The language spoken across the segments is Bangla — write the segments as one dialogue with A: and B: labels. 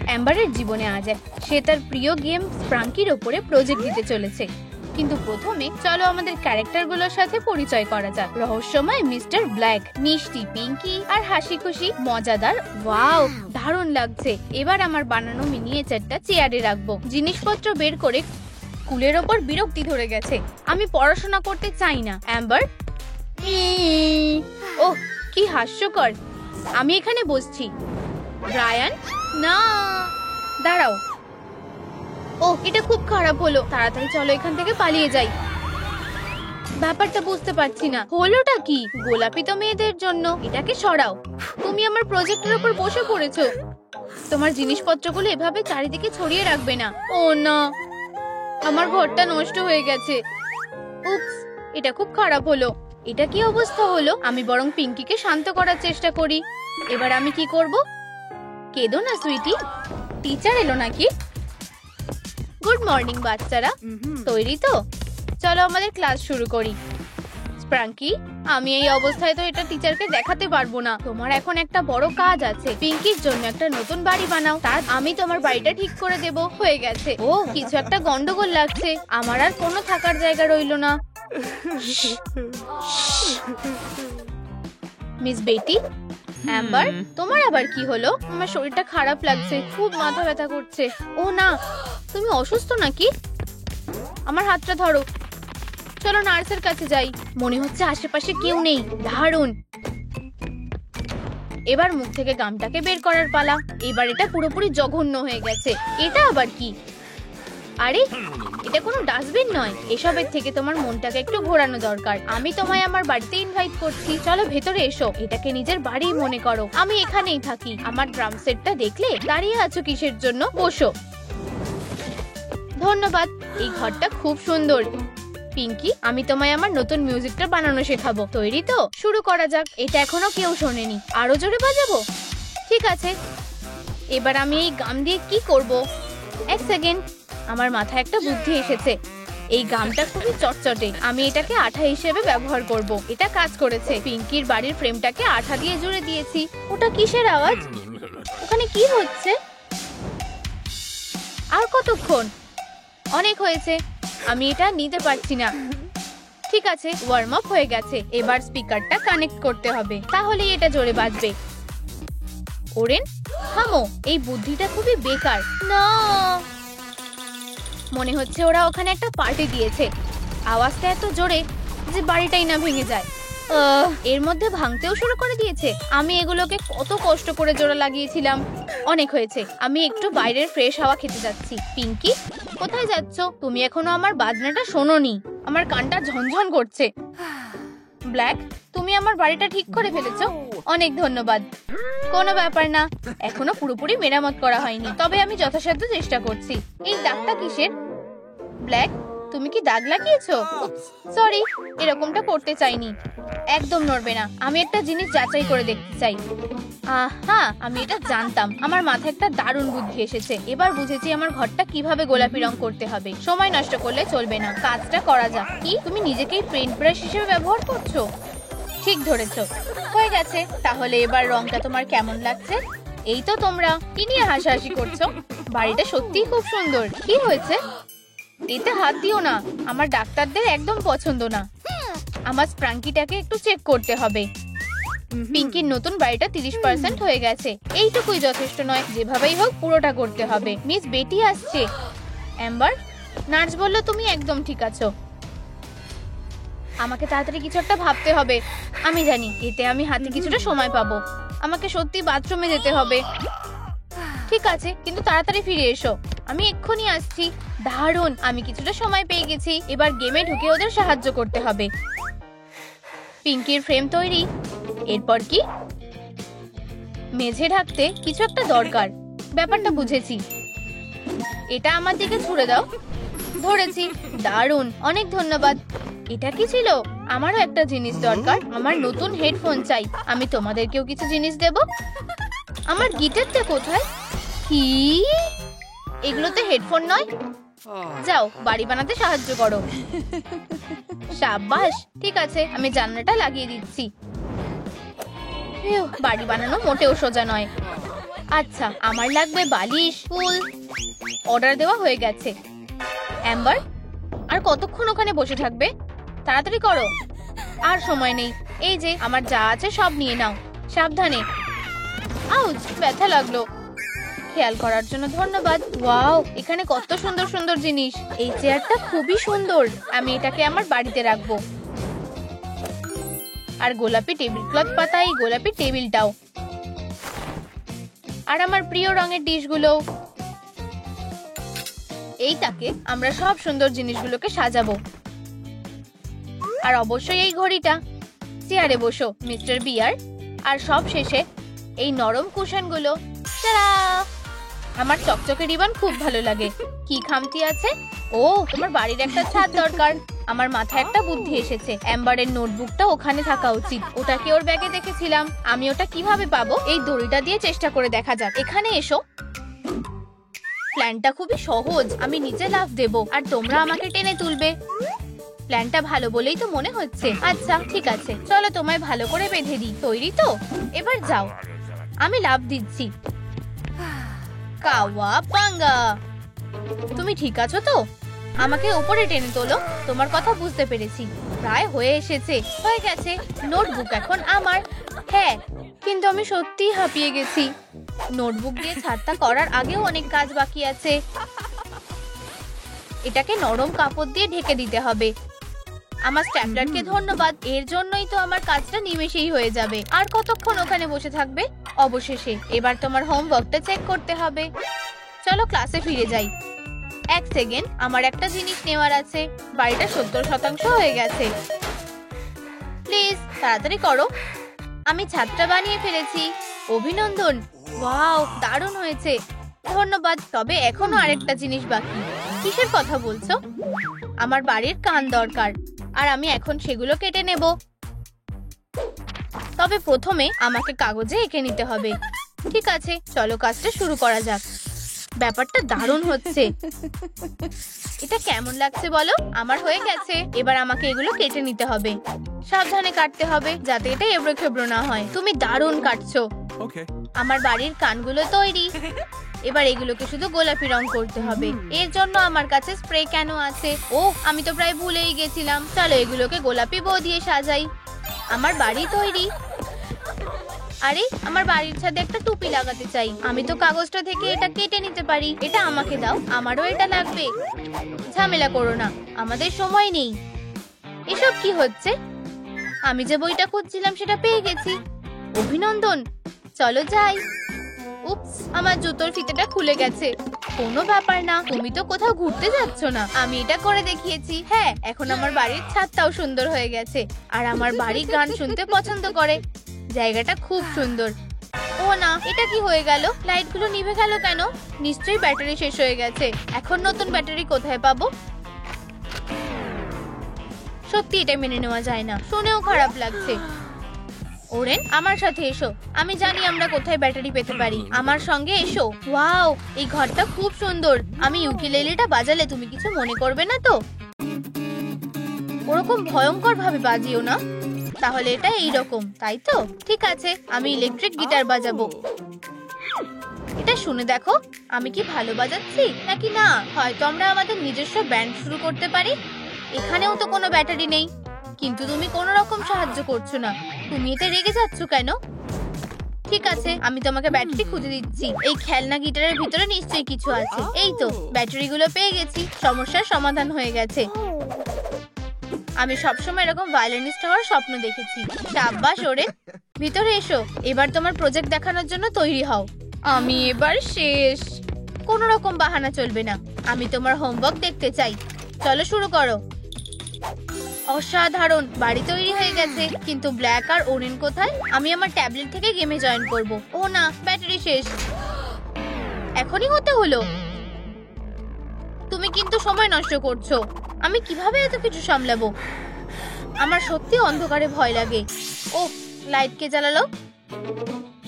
A: অ্যাম্বারের জীবনে আজ সে তার প্রিয় গেম স্প্রাঙ্কির ওপরে প্রজেক্ট দিতে চলেছে। কিন্তু প্রথমে চলো আমাদের ক্যারেক্টারগুলোর সাথে পরিচয় করা যাক। রহস্যময় মিস্টার ব্ল্যাক, মিষ্টি পিঙ্কি আর হাসি খুশি মজাদার। ওয়াও, দারুণ লাগছে। এবার আমার বানানো মিনিয়েচারটা চেয়ারে রাখবো। জিনিসপত্র বের করে স্কুলের ওপর বিরক্তি ধরে গেছে। আমি পড়াশোনা করতে চাই না। অ্যাম্বার, ওহ কি হাস্যকর। আমি এখানে বসছি। ব্রায়ান, না দাঁড়াও। ও, এটা খুব খারাপ হলো। তাড়াতাড়ি চলো এখান থেকে পালিয়ে যাই। ব্যাপারটা বুঝতে পারছি না, হলোটা কি? গোলাপি তো মেয়েদের জন্য। এটাকে সরাও। তুমি আমার প্রজেক্টের উপর বসে পড়েছো। তোমার জিনিসপত্রগুলো এভাবে চারিদিকে ছড়িয়ে রাখবে না। ও না, আমার ঘরটা নষ্ট হয়ে গেছে। উপস, এটা খুব খারাপ হলো। এটা কি অবস্থা হলো? আমি বরং পিঙ্কিকে শান্ত করার চেষ্টা করি। এবার আমি কি করব? কেঁদো না সুইটি। টিচার এলো নাকি? গুড মর্নিং বাচ্চারা, তৈরি তো? চলো আমাদের ক্লাস শুরু করি। স্প্রাঙ্কি, আমি এই অবস্থায় তো এটা টিচারকে দেখাতে পারবো না। তোমার এখন একটা বড় কাজ আছে। পিঙ্কির জন্য একটা নতুন বাড়ি বানাও, তার আমি তোমার বাড়িটা ঠিক করে দেব। হয়ে গেছে। ও, কিছু একটা গন্ডগোল লাগছে। আমার আর কোনো থাকার জায়গা রইলো না। মিস বেটি, অ্যাম্বার, তোমার আবার কি হলো? আমার শরীরটা খারাপ লাগছে, খুব মাথা ব্যথা করছে। ও না, তুমি অসুস্থ নাকি? আমার হাতটা ধরো। চলো নার্সের কাছে যাই। মনে হচ্ছে আশেপাশে কেউ নেই। দারুণ। এবার মুখ থেকে গামটাকে বের করার পালা। এবার এটা পুরোপুরি জঘন্য হয়ে গেছে। এটা আবার কি? আরে, এটা কোনো ডাস্টবিন নয়। এসবের থেকে তোমার মনটাকে একটু ঘোরানো দরকার। আমি তোমায় আমার বাড়িতে ইনভাইট করছি। চলো ভেতরে এসো। এটাকে নিজের বাড়ি মনে করো। আমি এখানেই থাকি। আমার ড্রাম সেটটা দেখলে? দাঁড়িয়ে আছো কিসের জন্য? বসো। ধন্যবাদ। এই ঘরটা খুব সুন্দর। পিঙ্কি, আমি তোমায় আমার নতুন মিউজিকটা বানানো শেখাবো। তৈরি তো? শুরু করা যাক। এটা এখনো কেউ শোনেনি। আরো জোরে বাজাবো? ঠিক আছে। এবার আমি এই গাম দিয়ে কি করব? এক সেকেন্ড, আমার মাথায় একটা বুদ্ধি এসেছে। এই গামটা খুবই চটচটে। আমি এটাকে আঠা হিসেবে ব্যবহার করব। এটা কাজ করেছে। পিঙ্কির বাড়ির ফ্রেমটাকে আঠা দিয়ে জুড়ে দিয়েছি। ওটা কিসের আওয়াজ? ওখানে কি হচ্ছে? আর কতক্ষণ? অনেক হয়েছে। আমি এটা নিতে পারছি না। ঠিক আছে, ওয়ার্ম আপ হয়ে গেছে। এবার স্পিকারটা কানেক্ট করতে হবে, তাহলে এটা জোরে বাজবে। ওরেন, থামো। এই বুদ্ধিটা খুবই বেকার। না, মনে হচ্ছে ওরা ওখানে একটা পার্টি দিয়েছে। আওয়াজটা এত জোরে যে বাড়িটাই না ভেঙে যায়। এর মধ্যে ভাঙতেও শুরু করে দিয়েছে। আমি এগুলোকে কত কষ্ট করে জোড়া লাগিয়েছিলাম। অনেক হয়েছে। আমি একটু বাইরের ফ্রেশ হাওয়া খেতে যাচ্ছি। পিঙ্কি, কোথায় যাচ্ছ? তুমি এখনো আমার বাজনাটা শোনোনি। আমার কানটা ঝনঝন করছে। ব্ল্যাক, তুমি আমার বাড়িটা ঠিক করে ফেলেছো। অনেক ধন্যবাদ। কোনো ব্যাপার না, এখনো পুরোপুরি মেরামত করা হয়নি, তবে আমি যথাসাধ্য চেষ্টা করছি। এই দাগটা কিসের? ব্ল্যাক, তুমি কি দাগ লাগিয়েছো? সরি, এরকমটা করতে চাইনি। একদম নড়বে না। আমি একটা জিনিস যাচাই করে দেখতে চাই। হ্যাঁ, আমি এটা জানতাম। আমার মাথায় একটা দারুণ বুদ্ধি এসেছে। এবার বুঝেছি আমার ঘরটা কিভাবে গোলাপি রং করতে হবে। সময় নষ্ট করলে চলবে না। কাজটা করা যাক। কি, তুমি নিজেকেই পেইন্ট ব্রাশ হিসেবে ব্যবহার করছো? ঠিক ধরেছো। হয়ে গেছে। তাহলে এবার রংটা তোমার কেমন লাগছে? এই তো তোমরা কি নিয়ে হাসাহাসি করছো? বাড়িটা সত্যিই খুব সুন্দর। কি হয়েছে? এতে হাত দিও না। আমার ডাক্তারদের একদম পছন্দ না। আমার স্প্রাঙ্কিটাকে একটু চেক করতে হবে। পিঙ্কির নতুন বাড়িটা 30% হয়ে গেছে। এইটুকুই যথেষ্ট নয়, যেভাবেই হোক পুরোটা করতে হবে। মিস বেটি আসছে। অ্যাম্বার, নার্স বলল তুমি একদম ঠিক আছো। আমাকে তাড়াতাড়ি কিছু একটা ভাবতে হবে। আমি জানি এতে আমি হাতে কিছুটা সময় পাবো। আমাকে সত্যি বাথরুমে যেতে হবে। ঠিক আছে, কিন্তু তাড়াতাড়ি ফিরে এসো। আমি এক্ষুনি আসছি। দারুণ, আমি কিছুটা সময় পেয়ে গেছি। এবার গেমে ঢুকে ওদের সাহায্য করতে হবে। পিঙ্কির ফ্রেম তৈরি। এরপর কি? মেঝে ঢাকতে কিছু একটা দরকার। ব্যাপারটা বুঝেছি। এটা আমার দিকে ছুড়ে দাও। ধরেছি। দারুণ, অনেক ধন্যবাদ। এটা কি ছিল? আমারও একটা জিনিস দরকার। আমার নতুন হেডফোন চাই। আমি তোমাদেরকেও কিছু জিনিস দেব। আমার গিটারটা কোথায়? কি, এগুলো তো হেডফোন নয়। যাও, বাড়ি বানাতে সাহায্য করো। সাবাস। ঠিক আছে, আমি জানলাটা লাগিয়ে দিচ্ছি। বাড়ি বানানো মোটেও সোজা নয়। আচ্ছা, আমার লাগবে বালিশ, ফুল। অর্ডার দেওয়া হয়ে গেছে। অ্যাম্বার, আর কতক্ষণ ওখানে বসে থাকবে? তাড়াতাড়ি করো, আর সময় নেই। এই যে আমার যা আছে সব নিয়ে নাও, সাবধানে। আউচ, ব্যথা লাগলো। খেয়াল করার জন্য ধন্যবাদ। ওয়াও, এখানে কত সুন্দর সুন্দর জিনিস। এই চেয়ারটা খুবই সুন্দর, আমি এটাকে আমার বাড়িতে রাখবো। আর গোলাপি টেবিল ক্লথ পাতা, এই গোলাপি টেবিলটাও। আর আমার প্রিয় রঙের ডিশগুলো। এই তাকে আমরা সব সুন্দর জিনিসগুলোকে সাজাবো। আর অবশ্যই এই ঘড়িটা। চেয়ারে বসো মিস্টার বিয়ার। আর সব শেষে এই নরম কুশনগুলো। টাটা! আমার চকচকে রিবন খুব ভালো লাগে। কি খামতি আছে? ও, তোমার বাড়ির একটা ছাদ দরকার। আমার মাথায় একটা বুদ্ধি এসেছে। অ্যাম্বারের নোটবুকটা ওখানে থাকা উচিত। ওটাকে ওর ব্যাগে দেখেছিলাম। আমি ওটা কিভাবে পাবো? এই দড়িটা দিয়ে চেষ্টা করে দেখা যাক। এখানে এসো। প্ল্যানটা খুবই সহজ। আমি নিচে লাফ দেব আর তোমরা আমাকে টেনে তুলবে। প্ল্যানটা ভালো বলেই তো মনে হচ্ছে। আচ্ছা ঠিক আছে, চলো তোমায় ভালো করে বেঁধে দিই। তৈরি তো? এবার যাও। আমি লাফ দিচ্ছি। কাওয়াবাঙ্গা! তুমি ঠিক আছো তো? আমাকে উপরে টেনে তোলো। তোমার কথা বুঝতে পেরেছি। প্রায় হয়ে এসেছে। হয়ে গেছে। নোটবুক এখন আমার। হ্যাঁ, কিন্তু আমি সত্যিই হাঁপিয়ে গেছি। নোটবুক দিয়ে ছাদটা করার আগেও অনেক কাজ বাকি আছে। এটাকে নরম কাপড় দিয়ে ঢেকে দিতে হবে। আমার স্ট্যাপলারকে ধন্যবাদ। এর জন্যই তো আমার কাজটা নিমেষেই হয়ে যাবে। আর কতক্ষণ ওখানে বসে থাকবে? অবশেষে এবার তোমার হোমওয়ার্কটা চেক করতে হবে। চলো ক্লাসে ফিরে যাই। এক সেকেন্ড, আমার একটা জিনিস নেওয়ার আছে। বাড়িটা 70% হয়ে গেছে। প্লিজ তাড়াতাড়ি করো। আমি ছাদটা বানিয়ে ফেলেছি। অভিনন্দন! ওয়াও, দারুণ হয়েছে। ধন্যবাদ। তবে এখনো আরেকটা জিনিস বাকি। কিসের কথা বলছো? আমার বাড়ির কান দরকার, আর আমি এখন সেগুলো কেটে নেব। তবে প্রথমে আমাকে কাগজে এঁকে নিতে হবে। ঠিক আছে, চলো কাজটা শুরু করা যাক। ব্যাপারটা দারুণ হচ্ছে। এটা কেমন লাগছে বলো? আমার হয়ে গেছে। এবার আমাকে এগুলো কেটে নিতে হবে। সাবধানে কাটতে হবে যাতে এটা এবড়ো খেবড়ো না হয়। তুমি দারুণ কাটছো। আমার বাড়ির কানগুলো তৈরি। এবার এগুলোকে শুধু গোলাপি রং করতে হবে। এর জন্য আমার কাছে স্প্রে কেন আছে? ও, আমি তো প্রায় ভুলেই গেছিলাম। চলো এগুলোকে গোলাপি বো দিয়ে সাজাই। আমার বাড়ি তৈরি। আরে, আমার বাড়ির ছাদে একটা টুপি লাগাতে চাই। আমি তো কাগজটা থেকে এটা কেটে নিতে পারি। এটা আমাকে দাও, আমারও এটা লাগবে। ঝামেলা করো না, আমাদের সময় নেই। এসব কি হচ্ছে? আমি যে বইটা খুঁজছিলাম সেটা পেয়ে গেছি। অভিনন্দন! চলো যাই। উপস, আমার জুতোর ফিতেটা খুলে গেছে। কোনো ব্যাপার না, তুমি তো কোথাও ঘুরতে যাচ্ছ না। আমি এটা করে দেখিয়েছি। হ্যাঁ, এখন আমার বাড়ির ছাদটাও সুন্দর হয়ে গেছে। আর আমার বাড়ি গান শুনতে পছন্দ করে। জায়গাটা খুব সুন্দর। ও না, এটা কি হয়ে গেল? লাইটগুলো নিভে গেল কেন? নিশ্চয়ই ব্যাটারি শেষ হয়ে গেছে। এখন নতুন ব্যাটারি কোথায় পাবো? সত্যি এটা মেনে নেওয়া যায় না। শুনেও খারাপ লাগছে। ওরেন, আমার সাথে এসো। আমি জানি আমরা কোথায় ব্যাটারি পেতে পারি। আমার সঙ্গে এসো। ওয়াও, এই ঘরটা খুব সুন্দর। আমি ইউকেলেলেটা বাজালে তুমি কিছু মনে করবে না তো? ওরকম ভয়ঙ্কর ভাবে বাজিও না। তাহলে এটা এইরকম, তাই তো? ঠিক আছে, আমি ইলেকট্রিক গিটার বাজাবো। এটা শুনে দেখো, আমি কি ভালো বাজাচ্ছি নাকি না। হয়তো আমরা আমাদের নিজস্ব ব্যান্ড শুরু করতে পারি। এখানেও তো কোনো ব্যাটারি নেই, কিন্তু তুমি কোনো রকম সাহায্য করছো না। তুমি এতে রেগে যাচ্ছ কেন? ঠিক আছে, আমি তোমাকে ব্যাটারি খুঁজে দিচ্ছি। এই খেলনা গিটারের ভিতরে নিশ্চয়ই কিছু আছে। এই তো, ব্যাটারিগুলো পেয়ে গেছি। সমস্যার সমাধান হয়ে গেছে। আমি সবসময় এরকম ভায়োলিনিস্ট হওয়ার স্বপ্ন দেখেছি। সাব্বাস ওরে, ভিতরে এসো। এবার তোমার প্রজেক্ট দেখানোর জন্য তৈরি হও। আমি এবার শেষ। কোনো রকম বাহানা চলবে না। আমি তোমার হোমওয়ার্ক দেখতে চাই। চলো শুরু করো। অসাধারণ, বাড়ি তৈরি হয়ে গেছে। কিন্তু ব্ল্যাক আর ওরেন কোথায়? আমি আমার ট্যাবলেট থেকে গেমে জয়েন করব। ও না, ব্যাটারি শেষ। এখনই হতে হলো। তুমি কিন্তু সময় নষ্ট করছো। আমি কিভাবে এত কিছু সামলাবো? আমার সত্যি অন্ধকারে ভয় লাগে। ও, লাইট কে জ্বালালো?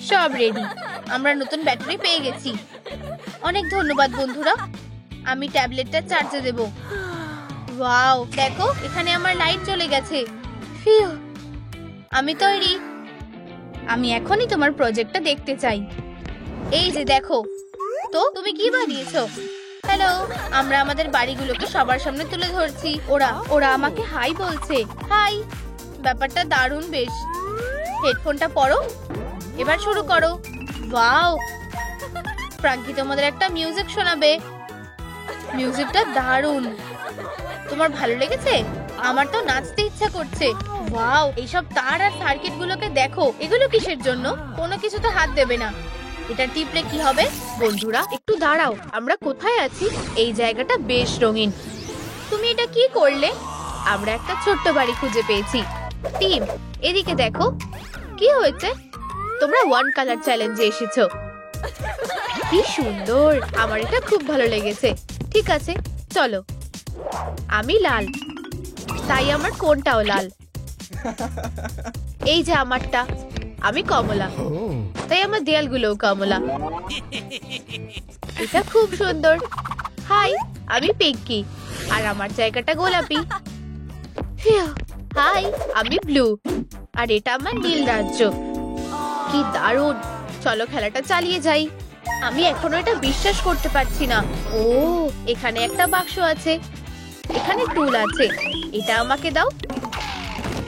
A: সব রেডি। আমরা নতুন ব্যাটারি পেয়ে গেছি। অনেক ধন্যবাদ বন্ধুরা। আমি ট্যাবলেটটা চার্জে দেব। ওয়াও, দেখো এখানে আমার লাইট চলে গেছে। ফিউ, আমি তৈরি। আমি এখনই তোমার প্রজেক্টটা দেখতে চাই। এই যে দেখো তো তুমি কি বানিয়েছো। হ্যালো, আমরা আমাদের বাড়িগুলোকে সবার সামনে তুলে ধরছি। ওরা ওরা আমাকে হাই বলছে। হাই, ব্যাপারটা দারুণ বেশ। হেডফোনটা পরো, এবার শুরু করো। ওয়াও, ফ্রাঙ্কি তোমাদের একটা মিউজিক শোনাবে। মিউজিকটা দারুণ। তোমার ভালো লেগেছে? আমার তো নাচতে ইচ্ছা করছে। ওয়াও, এইসব তার আর সার্কিট গুলোকে দেখো। এগুলো কিসের জন্য? কোনো কিছুতে হাত দেবে না। এটা টিপলে কি হবে? বন্ধুরা একটু দাঁড়াও, আমরা কোথায় আছি? এই জায়গাটা বেশ রঙিন। তুমি এটা কি করলে? আমরা একটা ছোট্ট বাড়ি খুঁজে পেয়েছি। টিম, এদিকে দেখো। কি হয়েছে? তোমরা ওয়ান কালার চ্যালেঞ্জে এসেছো। কি সুন্দর, আমার এটা খুব ভালো লেগেছে। ঠিক আছে, চলো। আমি লাল, তাই আমার কোনটাও লাল। এই যে আমারটা। আমি কমলা, তাই আমার দেয়ালগুলোও কমলা। এটা খুব সুন্দর। হাই, আমি পিঙ্কি, আর আমার জায়গাটা গোলাপি। হাই, আমি ব্লু, আর এটা আমার নীল রাজ্য। কি দারুণ। চলো খেলাটা চালিয়ে যাই। আমি এখনো এটা বিশ্বাস করতে পারছি না। ও, এখানে একটা বাক্স আছে, এখানে টুল আছে। এটা আমাকে দাও।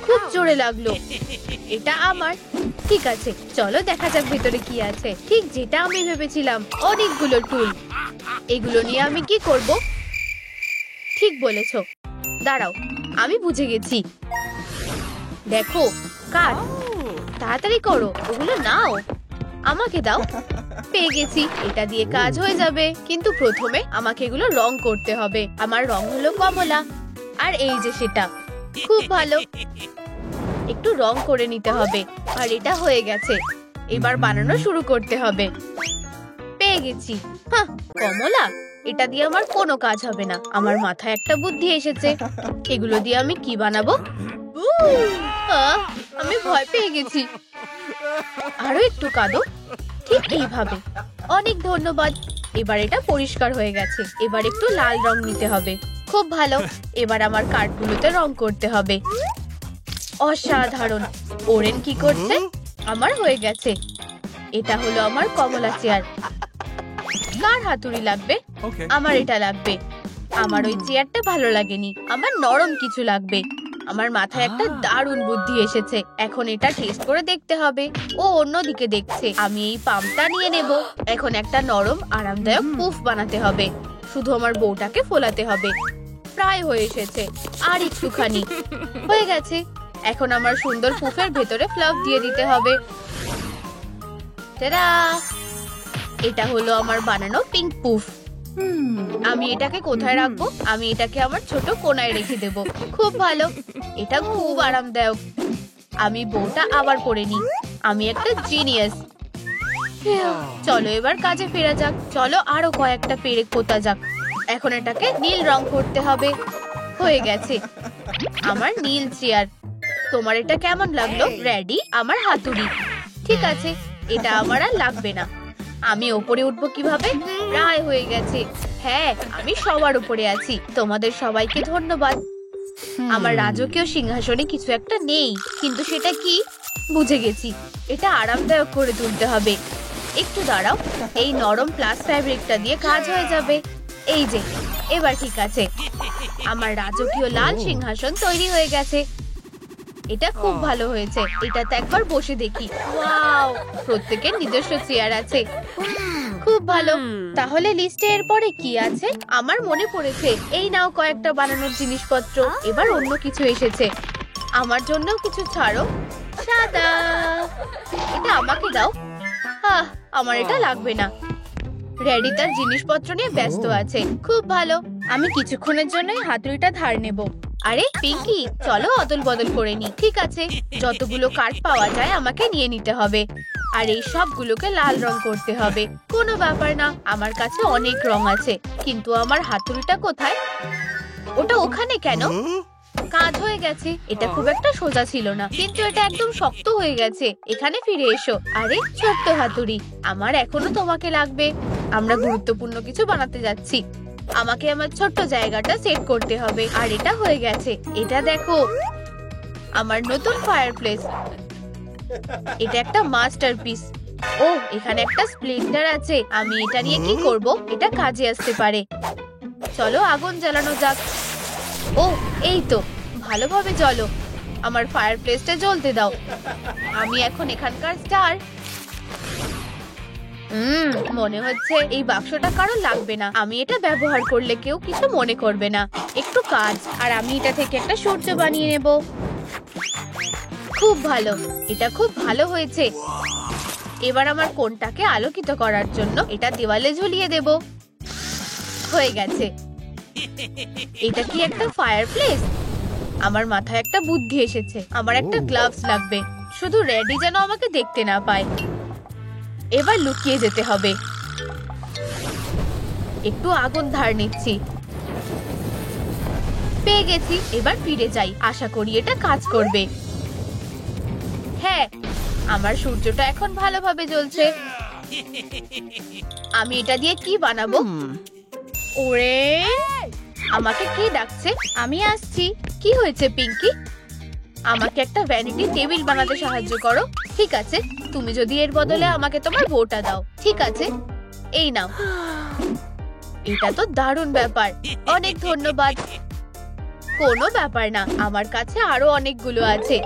A: খুব জোরে লাগলো। এটা আমার। ঠিক আছে, চলো দেখা যাক ভেতরে কি আছে। ঠিক যেটা আমি ভেবেছিলাম, অনেকগুলো টুল। এগুলো নিয়ে আমি কি করব? ঠিক বলেছো। দাঁড়াও, আমি বুঝে গেছি। দেখো, কাঠ। তাড়াতাড়ি করো, ওগুলো নাও। আমাকে দাও। পেয়ে গেছি, এটা দিয়ে কাজ হয়ে যাবে। কিন্তু প্রথমে আমাকে এগুলো রং করতে হবে। আমার রং হলো কমলা, আর এই যে সেটা। খুব ভালো, একটু রং করে নিতে হবে। আর এটা হয়ে গেছে, এবার বানানো শুরু করতে হবে। পেয়ে গেছি। হ্যাঁ, কমলা, এটা দিয়ে আমার কোনো কাজ হবে না। আমার মাথায় একটা বুদ্ধি এসেছে। এগুলো দিয়ে আমি কি বানাবো? আমি ভয় পেয়ে গেছি। আরো একটু কাঁদো, ঠিক এইভাবে। অনেক ধন্যবাদ। এবার এটা পরিষ্কার হয়ে গেছে। এবার একটু লাল রং নিতে হবে। খুব ভালো, এবার আমার কাঠগুলোতে রং করতে হবে। অসাধারণ। ওরেন কি করছে? আমার হয়ে গেছে। এটা হলো আমার কমলা চেয়ার। কার হাতুড়ি লাগবে? আমার এটা লাগবে। আমার ওই চেয়ারটা ভালো লাগেনি, আমার নরম কিছু লাগবে। আমার মাথায় একটা দারুণ বুদ্ধি এসেছে। এখন এটা টেস্ট করে দেখতে হবে। ও অন্যদিকে দেখছে। আমি এই পাম্পটা নিয়ে নেব। এখন একটা নরম আরামদায়ক পুফ বানাতে হবে। শুধু আমার বউটাকে ফোলাতে হবে। প্রায় হয়ে এসেছে, আর একটুখানি। হয়ে গেছে। এখন আমার সুন্দর পুফের ভেতরে ফ্লাফ দিয়ে দিতে হবে। টাডা! এটা হলো আমার বানানো পিঙ্ক পুফ। আমি এটাকে কোথায় রাখবো? আমি এটাকে আমার ছোট কোণায় রেখে দেব। খুব ভালো, এটা খুব আরামদায়ক। আমি বউটা আবার পরে নি। আমি একটা জিনিয়াস। চলো এবার কাজে ফেরা যাক। চলো আরো কয়েকটা পেরেক পোতা যাক। এখন এটাকে নীল রং করতে হবে। হয়ে গেছে, আমার নীল চেয়ার। তোমার এটা কেমন লাগলো? রেডি? আমার হাতুড়ি। ঠিক আছে, এটা আমার আর লাগবে না। আমি ওপরে উঠবো কিভাবে? প্রায় হয়ে গেছে। হ্যাঁ, আমি সবার উপরে আছি। তোমাদের সবাইকে ধন্যবাদ। আমার রাজকীয় সিংহাসনে কিছু একটা নেই, কিন্তু সেটা কি? বুঝে গেছি, এটা আরামদায়ক করে তুলতে হবে। একটু দাঁড়াও, এই নরম প্লাস ফ্যাব্রিকটা দিয়ে কাজ হয়ে যাবে। এই যে, এবার ঠিক আছে। আমার রাজকীয় লাল সিংহাসন তৈরি হয়ে গেছে। এটা খুব ভালো হয়েছে। এটাতে একবার বসে দেখি। ওয়াও, প্রত্যেকের নিজস্ব চেয়ার আছে। খুব ভালো। তাহলে লিস্টে এরপরে কি আছে? আমার মনে পড়েছে। এই নাও কয়েকটা বানানোর জিনিসপত্র। এবার অন্য কিছু এসেছে। আমার জন্য কিছু ছাড়ো। সাদা, এটা আমাকে দাও। আমার এটা লাগবে না। রেডি তার জিনিসপত্র নিয়ে ব্যস্ত আছে। খুব ভালো, আমি কিছুক্ষণের জন্য হাতুড়িটা ধার নেব। আরে পিঙ্কি, চলো অদল বদল করে নি। ঠিক আছে, যতগুলো কাঠ পাওয়া যায় আমাকে নিয়ে নিতে হবে। আর এই সবগুলোকে লাল রং করতে হবে। কোনো ব্যাপার না, আমার কাছে অনেক রং আছে। কিন্তু আমার হাতুড়িটা কোথায়? ওটা ওখানে কেন? কাজ হয়ে গেছে। এটা খুব একটা সোজা ছিল না, কিন্তু এটা একদম শক্ত হয়ে গেছে। এখানে ফিরে এসো। আরে ছোট্ট হাতুড়ি, আমার এখনো তোমাকে লাগবে। আমরা গুরুত্বপূর্ণ কিছু বানাতে যাচ্ছি। আমাকে আমার ছোট্ট জায়গাটা সেট করতে হবে। আর এটা হয়ে গেছে। এটা দেখো, আমার নতুন ফায়ারপ্লেস। এটা একটা মাস্টারপিস। ও এখানে একটা স্প্লিন্টার আছে, আমি এটা নিয়ে কি করব? এটা কাজে আসতে পারে। চলো আগুন জ্বালানো যাক। ও এই তো, ভালোভাবে জ্বলো। আমার ফায়ার প্লেসটা জ্বলতে দাও। আমি এখন এখানকার স্টার। মনে হচ্ছে এই বাক্সটা কারো লাগবে না। আমি এটা ব্যবহার করলে কেউ কিছু মনে করবে না। একটু কাজ, আর আমি এটা থেকে একটা সূর্য বানিয়ে নেব। খুব ভালো, এটা খুব ভালো হয়েছে। এবার আমার কোণটাকে আলোকিত করার জন্য এটা দেওয়ালে ঝুলিয়ে দেব। হয়ে গেছে। এটা কি একটা ফায়ার প্লেস? আমার মাথায় একটা বুদ্ধি এসেছে। আমার একটা গ্লাভস লাগবে, শুধু রেডি যেন আমাকে দেখতে না পায়। এবার লুকিয়ে যেতে হবে। একটু আগুন ধার নিচ্ছি। পেয়ে গেছি। এবার ফিরে যাই, আশা করি এটা কাজ করবে। হ্যাঁ, আমার সূর্যটা এখন ভালোভাবে জ্বলছে। আমি এটা দিয়ে কি বানাবো? ওরে, আমাকে কে ডাকছে? আমি আসছি। কি হয়েছে পিঙ্কি? আমাকে একটা ভ্যানিটি টেবিল বানাতে সাহায্য করো। ঠিক আছে, তুমি যদি এর বদলে আমাকে তোমার বউটা দাও। ঠিক আছে, এই নাও। এটা তো দারুণ ব্যাপার, অনেক ধন্যবাদ। কোনো ব্যাপার না, আমার কাছে আরো অনেকগুলো আছে।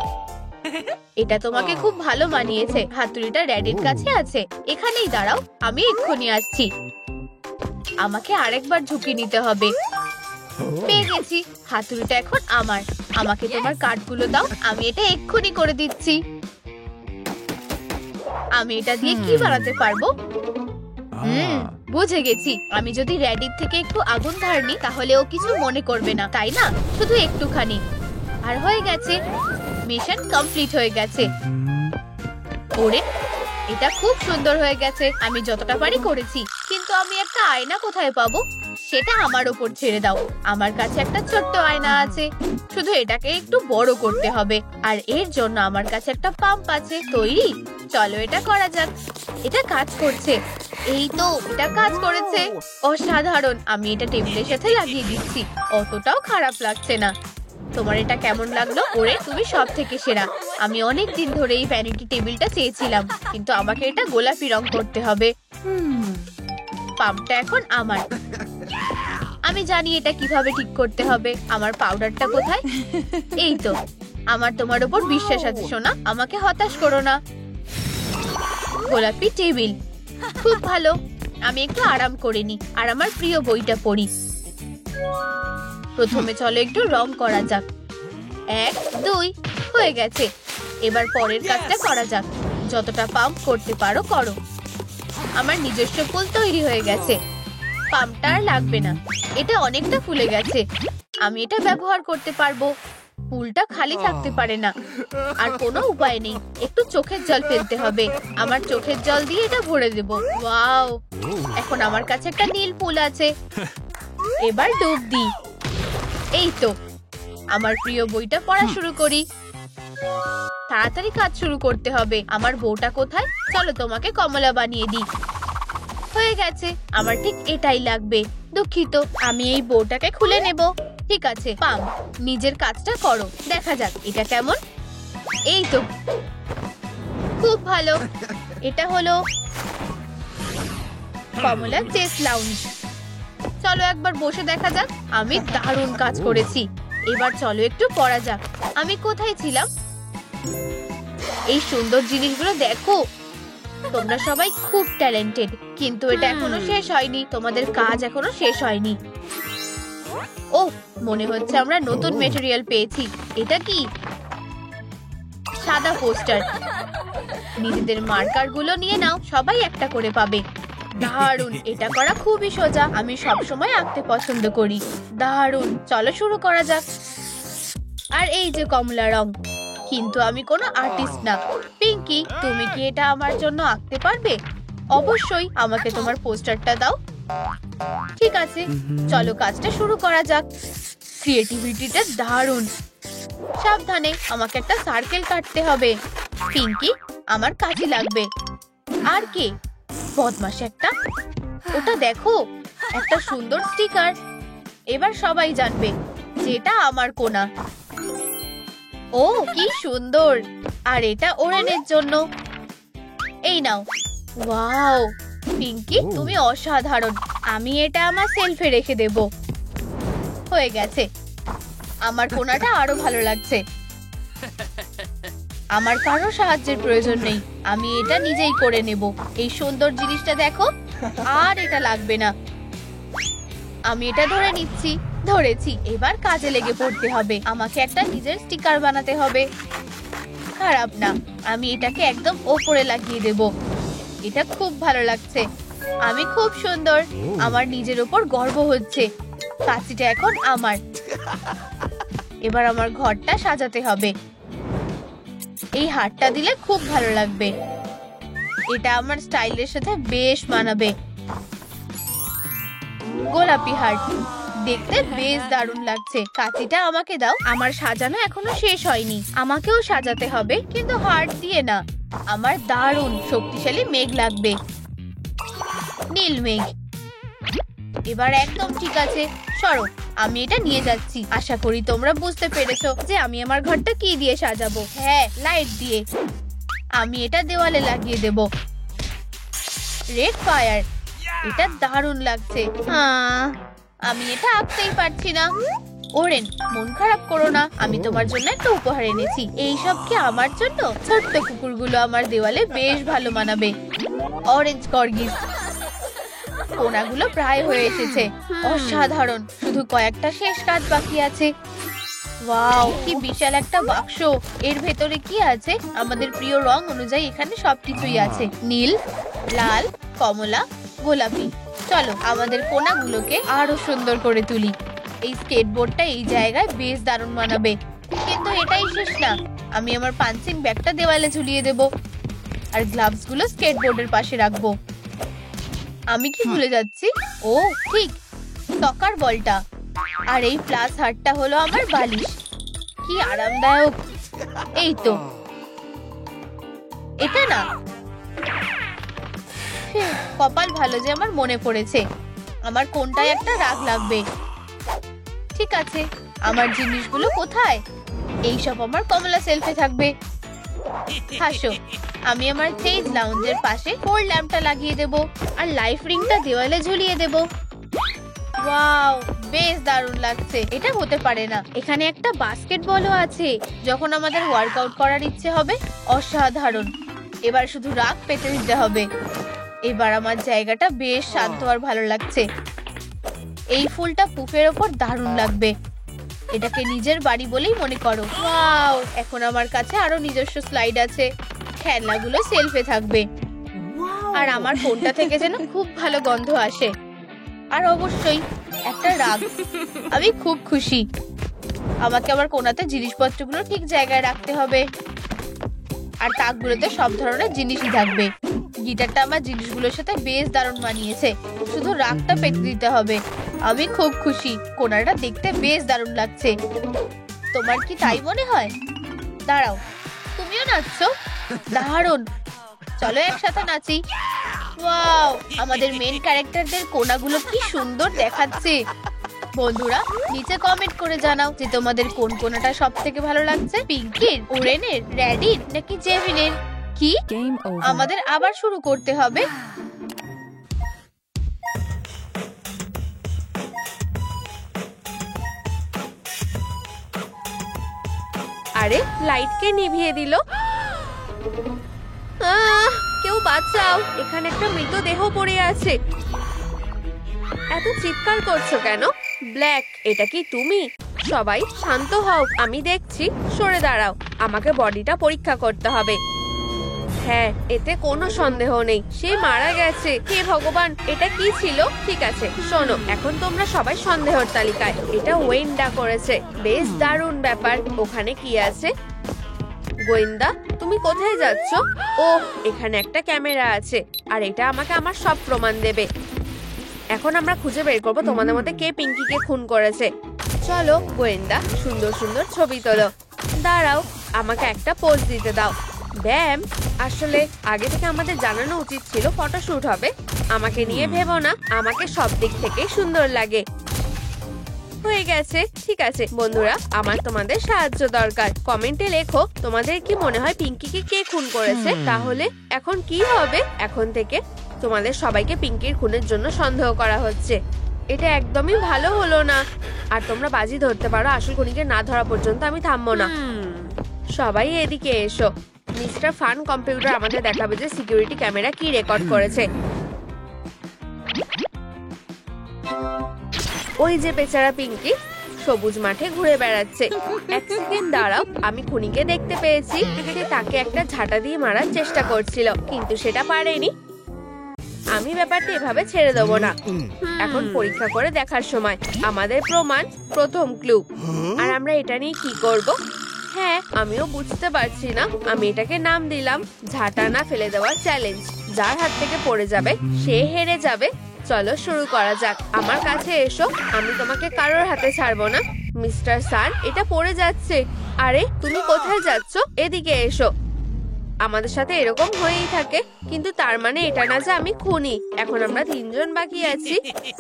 A: এটা তোমাকে খুব ভালো মানিয়েছে। হাতুড়িটা ড্যাডির কাছে আছে। এখানেই দাঁড়াও, আমি এক্ষুনি আসছি। আমাকে আরেকবার ঝুঁকি নিতে হবে। পেয়ে গেছি। হাতুড়িটা এখন আমার। আমাকে তোমার কাঠগুলো দাও, আমি এটা এক্ষুনি করে দিচ্ছি। আমি এটা দিয়ে কি বানাতে পারবো? বুঝে গেছি। আমি যদি রেডির থেকে একটু আগুন ধার নিই তাহলে ও কিছু মনে করবে না, তাই না? শুধু একটুখানি। আর হয়ে গেছে, মিশন কমপ্লিট হয়ে গেছে। ওরে, এটা খুব সুন্দর হয়ে গেছে। আমি যতটা পারি করেছি, কিন্তু আমি একটা আয়না কোথায় পাবো? সেটা আমার উপর ছেড়ে দাও। আমার কাছে একটা ছোট্ট আয়না আছে, শুধু এটাকে একটু বড় করতে হবে। আর এর জন্য আমার কাছে একটা পাম্প আছে। তৈরি? চলো এটা করা যাক। এটা কাজ করছে। এই তো, এটা কাজ করেছে। অসাধারণ। আমি এটা টেবিলের সাথে লাগিয়ে দিচ্ছি। অতটাও খারাপ লাগছে না। তোমার এটা কেমন লাগলো? ওরে, তুমি সব থেকে সেরা। আমি অনেক দিন ধরে এই ভ্যানিটি টেবিলটা চেয়েছিলাম, কিন্তু আমাকে এটা গোলাপি রং করতে হবে। পাম্পটা এখন আমার। আমি জানি এটা কিভাবে ঠিক করতে হবে। আমার পাউডারটা কোথায়? এই তো। আমার তোমার উপর বিশ্বাস আছে সোনা, আমাকে হতাশ করো না। গোলাপি টেবিল, খুব ভালো। আমি একটু আরাম করে নি, আর আমার প্রিয় বইটা পড়ি। প্রথমে চলো একটু রং করা যাক। 1, 2, হয়ে গেছে। এবার পরের কাজটা করা যাক। যতটা পাম্প করতে পারো করো। আমার নিজস্ব ফুল তৈরি হয়ে গেছে। পাম্পটা আর লাগবে না, এটা অনেকটা ফুলে গেছে। আমি এটা ব্যবহার করতে পারবো। ফুলটা খালি থাকতে পারে না। আর কোনো উপায় নেই, একটু চোখের জল ফেলতে হবে। আমার চোখের জল দিয়ে এটা ভরে দেব। ওয়াও, এখন আমার কাছে একটা নীল ফুল আছে। এবার ডুব দিই। এই তো, আমার প্রিয় বইটা পড়া শুরু করি। তাড়াতাড়ি কাজ শুরু করতে হবে। আমার বউটা কোথায়? চলো তোমাকে কমলা বানিয়ে দিই। হয়ে গেছে, আমার ঠিক এটাই লাগবে। দুঃখিত, আমি এই বউটাকে খুলে নেব। ঠিক আছে, পাম, নিজের কাজটা করো। দেখা যাক এটা কেমন। এই তো, খুব ভালো। এটা হলো কমলা চেস লাউঞ্জ। চলো একবার বসে দেখা যাক। আমি দারুণ কাজ করেছি। এবার চলো একটু পড়া যাক। আমি কোথায় ছিলাম? এই সুন্দর জিনিসগুলো দেখো। তোমরা সবাই খুব ট্যালেন্টেড, কিন্তু এটা এখনো শেষ হয়নি। তোমাদের কাজ এখনো শেষ হয়নি। ও, মনে হচ্ছে আমরা নতুন ম্যাটেরিয়াল পেয়েছি। এটা কি? সাদা পোস্টার। নিজেদের মার্কার গুলো নিয়ে নাও, সবাই একটা করে পাবে। দারুণ, এটা করা খুবই সোজা। আমি সব সময় আঁকতে পছন্দ করি। দারুণ, চলো শুরু করা যাক। আর এই যে কমলা রং, কিন্তু আমি কোনো আর্টিস্ট না। পিঙ্কি, তুমি কি এটা আমার জন্য আঁকতে পারবে? অবশ্যই, আমাকে তোমার পোস্টারটা দাও। ঠিক আছে, চলো কাজটা শুরু করা যাক। ক্রিয়েটিভিটিটা দারুণ। সাবধানে, আমাকে একটা সার্কেল কাটতে হবে। পিঙ্কি, আমার কাজে লাগবে। আর কে? বদমাশ একটা। ওটা দেখো, একটা সুন্দর স্টিকার। এবার সবাই জানবে যেটা আমার কোনা। ও, কি সুন্দর। আর এটা ওরেনের জন্য। এই নাও, ওয়াও পিঙ্কি, তুমি অসাধারণ। আমি এটা আমার সেলফে রেখে দেব। হয়ে গেছে, আমার কোনাটা আরো ভালো লাগছে। আমার কারো সাহায্যের প্রয়োজন নেই, আমি এটা নিজেই করে নেব। এই সুন্দর জিনিসটা দেখো, আর এটা লাগবে না। আমি এটা ধরে নিচ্ছি। ধরেছি, এবার কাজে লেগে পড়তে হবে। আমাকে একটা নিজের স্টিকার বানাতে হবে। খারাপ না, আমি এটাকে একদম ওপরে লাগিয়ে দেব। এটা খুব ভালো লাগছে। আমি খুব সুন্দর। আমার নিজের উপর গর্ব হচ্ছে। কাঁচিটা এখন আমার। এবার আমার ঘরটা সাজাতে হবে। এই হারটা দিলে খুব ভালো লাগবে। এটা আমার স্টাইলের সাথে বেশ মানাবে। গোলাপি হার্ট দেখতে বেশ দারুণ লাগছে। কাঁচিটা আমাকে দাও। আমার সাজানো এখনো শেষ হয়নি, আমাকেও সাজাতে হবে, কিন্তু হার্ট দিয়ে না। আমার দারুণ শক্তিশালী মেঘ লাগবে, নীল মেঘ। এবার একদম ঠিক আছে, সরো, আমি এটা নিয়ে যাচ্ছি। আশা করি তোমরা বুঝতে পেরেছো যে আমি আমার ঘরটা কি দিয়ে সাজাবো। হ্যাঁ, লাইট দিয়ে। আমি এটা দেওয়ালে লাগিয়ে দেব। রেড ফায়ার, এটা দারুণ লাগছে। আমি এটা আঁকতেই পারছি না। ওরেন, মন খারাপ করো না, আমি তোমার জন্য একটা উপহার এনেছি। এইসব কি আমার জন্য? ছোট্ট কুকুরগুলো আমার দেওয়ালে বেশ ভালো মানাবে। Orange corgis. কোনাগুলো প্রায় হয়ে এসেছে। অসাধারণ, শুধু কয়েকটা শেষ কাজ বাকি আছে। ওয়াও, কি বিশাল একটা বাক্স। এর ভেতরে কি আছে? আমাদের প্রিয় রং অনুযায়ী এখানে সবকিছুই আছে, নীল, লাল, কমলা, গোলাপি। চলো আমাদের কোনাগুলোকে আরো সুন্দর করে তুলি। এই স্কেটবোর্ডটা এই জায়গায় বেশ দারুণ মানাবে। কিন্তু এটাই শেষ না, আমি আমার পাঞ্চিং ব্যাগটা দেওয়ালে ঝুলিয়ে দেব, আর গ্লাভস গুলো স্কেটবোর্ডের পাশে রাখবো। আমি কি ভুলে যাচ্ছি? ও ঠিক, সকার বলটা। আর এই প্লাস হারটা হলো আমার বালিশ। কি আরামদায়ক। এই তো, এটা না, কপাল ভালো যে আমার মনে পড়েছে। আমার কোনটায় একটা রাগ লাগবে। ঠিক আছে, আমার জিনিসগুলো কোথায়? এইসব আমার কমলা সেলফে থাকবে। হাসো, আমি আমার চেঞ্জ লাউঞ্জের পাশে ফোর ল্যাম্পটা লাগিয়ে দেব, আর লাইফ রিংটা দেওয়ালে ঝুলিয়ে দেব। ওয়াও, বেশ দারুণ লাগছে। এটা হতে পারে না। এখানে একটা বাস্কেটবলও আছে, যখন আমাদের ওয়ার্কআউট করার ইচ্ছে হবে। অসাধারণ। এবার শুধু রাগ পেতে দিতে হবে। এবার আমার জায়গাটা বেশ শান্ত আর ভালো লাগছে। এই ফুলটা পুফের ওপর দারুণ লাগবে। এটাকে নিজের বাড়ি বলেই মনে করো। ওয়াও, এখন আমার কাছে আরো নিজস্ব স্লাইড আছে। খেলনাগুলো সেলফে থাকবে। আর আমার ফোনটা থেকে যেন খুব ভালো গন্ধ আসে। আর অবশ্যই একটা রাগ। আমি খুব খুশি। আমাকে আমার কোনাতে জিনিসপত্রগুলো ঠিক জায়গায় রাখতে হবে। আর তাকগুলোতে সব ধরনের জিনিসই থাকবে। গিটারটা আমার জিনিসগুলোর সাথে বেশ দারুণ মানিয়েছে। শুধু রাগটা পেতে দিতে হবে। আমি খুব খুশি। কোনাটা দেখতে বেশ দারুণ লাগছে। তোমার কি তাই মনে হয়? দাঁড়াও, তুমিও নাচছো? দারুণ, চলো একসাথে নাচি। ওয়াও, আমাদের মেন ক্যারেক্টারদের কোনাগুলো কি সুন্দর দেখাচ্ছে। বন্ধুরা, নিচে কমেন্ট করে জানাও যে তোমাদের কোন কোনাটা সব থেকে ভালো লাগছে, পিঙ্কির, ওরেনের, রেডির নাকি জেমিনের। কি আমাদের আবার শুরু করতে হবে?
B: আরে, লাইটকে নিভিয়ে দিল। কেউ বাঁচাও, এখানে একটা মৃতদেহ পড়ে আছে। এত চিৎকার করছো কেন? ব্ল্যাক, এটা কি তুমি? সবাই শান্ত হও, আমি দেখছি। সরে দাঁড়াও, আমাকে বডিটা পরীক্ষা করতে হবে। হ্যাঁ, এতে কোনো সন্দেহ নেই, সে মারা গেছে। হে ভগবান, এটা কি ছিল? ঠিক আছে, শোনো, এখন তোমরা সবাই সন্দেহর তালিকায়। এটা ওয়েন্ডা করেছে। বেশ দারুণ ব্যাপার। ওখানে কি আছে? গোয়েন্দা, তুমি কোথায় যাচ্ছ? ও, এখানে একটা ক্যামেরা আছে, আর এটা আমাকে আমার সব প্রমাণ দেবে। এখন আমরা খুঁজে বের করবো তোমাদের মধ্যে কে পিঙ্কিকে খুন করেছে। চলো গোয়েন্দা, সুন্দর সুন্দর ছবি তোলো। দাঁড়াও, আমাকে একটা পোজ দিতে দাও। ব্যাম, আসলে আগে থেকে আমাদের জানানো উচিত ছিল ফটোশুট হবে। আমাকে নিয়ে ভেবো না, আমাকে সব দিক থেকে সুন্দর লাগে। হয়ে গেছে। ঠিক আছে বন্ধুরা, আমার তোমাদের সাহায্য দরকার। কমেন্টে লেখো তোমাদের কি মনে হয় পিঙ্কিকে কে খুন করেছে। তাহলে এখন কি হবে? এখন থেকে তোমাদের সবাইকে পিঙ্কির খুনের জন্য সন্দেহ করা হচ্ছে। এটা একদমই ভালো হলো না। আর তোমরা বাজি ধরতে পারো, আসল খুনিকে না ধরা পর্যন্ত আমি থামবো না। সবাই এদিকে এসো। মিস্টার ফান কম্পিউটার আমাদের দেখাবে যে সিকিউরিটি ক্যামেরা কি রেকর্ড করেছে। ওই যে বেচারা পিঙ্কি সবুজ মাঠে ঘুরে বেড়াচ্ছে। এক সেকেন্ড দাঁড়াও, আমি খুনিকে দেখতে পেয়েছি। সে তাকে একটা ঝাঁটা দিয়ে মারার চেষ্টা করছিল, কিন্তু সেটা পারেনি। আমি ব্যাপারটা এভাবে ছেড়ে দেবো না। এখন পরীক্ষা করে দেখার সময়। আমাদের প্রমাণ, প্রথম ক্লু। আর আমরা এটা নিয়ে কি করব? হ্যাঁ, আমিও বুঝতে পারছি না। আমি এটাকে নাম দিলাম ঝাঁটা না ফেলে দেওয়ার চ্যালেঞ্জ। যার হাত থেকে পড়ে যাবে সে হেরে যাবে। চলো শুরু করা যাক। আমার কাছে এসো, আমি তোমাকে কারোর হাতে ছাড়বো না। মিস্টার সান, এটা পড়ে যাচ্ছে। আরে তুমি কোথায় যাচ্ছ? এদিকে এসো। আমাদের সাথে এরকম হয়েই থাকে, কিন্তু তার মানে এটা না যে আমি খুনি। এখন আমরা 3 জন বাকি আছি।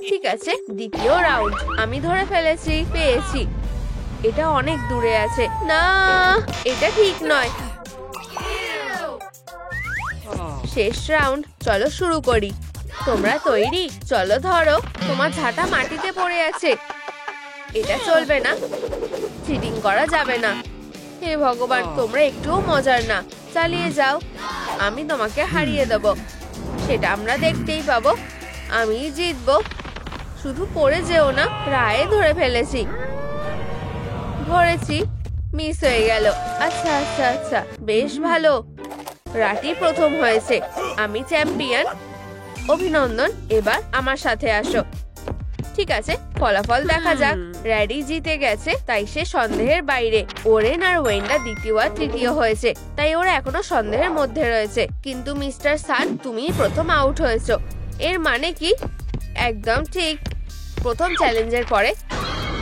B: ঠিক আছে, দ্বিতীয় রাউন্ড। আমি ধরে ফেলেছি, পেয়েছি। এটা অনেক দূরে আছে। না, এটা ঠিক নয়। শেষ রাউন্ড, চলো শুরু করি। তোমরা তৈরি? চলো ধরো। তোমার ঝাঁটা মাটিতে পড়ে আছে। এটা চলবে না, চিটিং করা যাবে না। হে ভগবান, তোমরা একটুও মজার না। চালিয়ে যাও, আমি তোমাকে হারিয়ে দেব। সেটা আমরা দেখতেই পাবো। আমি জিতবো। শুধু পড়ে যেও না। প্রায় ধরে ফেলেছি। ধরেছি, মিস হয়ে গেল। আচ্ছা আচ্ছা আচ্ছা, বেশ ভালো। রাটি প্রথম হয়েছে। আমি চ্যাম্পিয়ন। অভিনন্দন। এবার আমার সাথে আসো। ঠিক আছে, ফলাফল দেখা যাক। র্যাডি জিতে গেছে, তাই সে সন্দেহের বাইরে। ওরেন আর ওয়েন্ডা দ্বিতীয় আর তৃতীয় হয়েছে, তাই ওরা এখনো সন্দেহের মধ্যে রয়েছে। কিন্তু মিস্টার সান, তুমি প্রথম আউট হয়েছো। এর মানে কি? একদম ঠিক। প্রথম চ্যালেঞ্জের পরে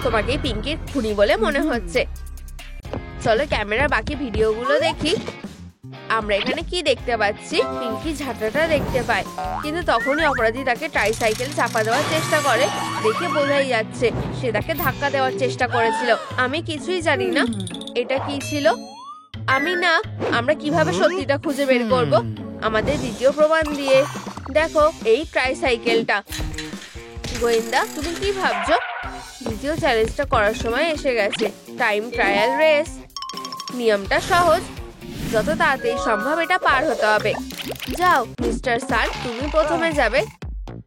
B: তোমাকে পিঙ্কির খুনি বলে মনে হচ্ছে। চলো ক্যামেরার বাকি ভিডিওগুলো দেখি। আমরা এখানে কি দেখতে পাচ্ছি? পিঙ্কি ঝাঁটাটা দেখতে পায়, কিন্তু তখনই অপরাধী তাকে ট্রাইসাইকেল চাপা দেওয়ার চেষ্টা করে। দেখে বোঝাই যাচ্ছে সে তাকে ধাক্কা দেওয়ার চেষ্টা করেছিল। আমি কিছুই জানি না এটা কি ছিল। আমি না। আমরা কিভাবে সত্যিটা খুঁজে বের করব? আমাদের দ্বিতীয় প্রমাণ দিয়ে। দেখো এই ট্রাইসাইকেলটা। গোয়েন্দা, তুমি কি ভাবছো? দ্বিতীয় চ্যালেঞ্জটা করার সময় এসে গেছে। Time trial race. নিয়মটা সহজ, যত তাড়াতাড়ি সম্ভব এটা পার হতে হবে। যাও মিস্টার সান, তুমি প্রথমে যাবে।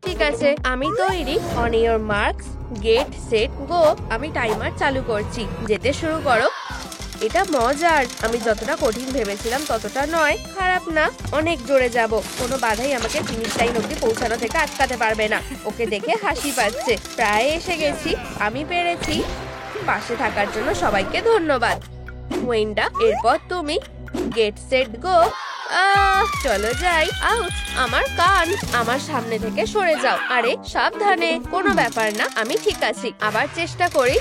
B: ঠিক আছে, আমি তৈরি। On your marks, get set go. আমি টাইমার চালু করছি। যেতে শুরু করো। এটা মজার। আমি যতটা কঠিন ভেবেছিলাম ততটা নয়। খারাপ না, অনেক জোরে যাব। কোনো বাধাই আমাকে ফিনিশ লাইন অব্দি পৌঁছানো থেকে আটকাতে পারবে না। ওকে দেখে হাসি পাচ্ছে। প্রায় এসে গেছি। আমি পেরেছি। পাশে থাকার জন্য সবাইকে ধন্যবাদ। ওয়েন্ডা, এরপর তুমি। Get set go. চলো যাই। আউট! আমার কান। আমার সামনে থেকে সরে যাও। আরে সাবধানে। কোনো ব্যাপার না, আমি ঠিক আছি। আবার চেষ্টা করি।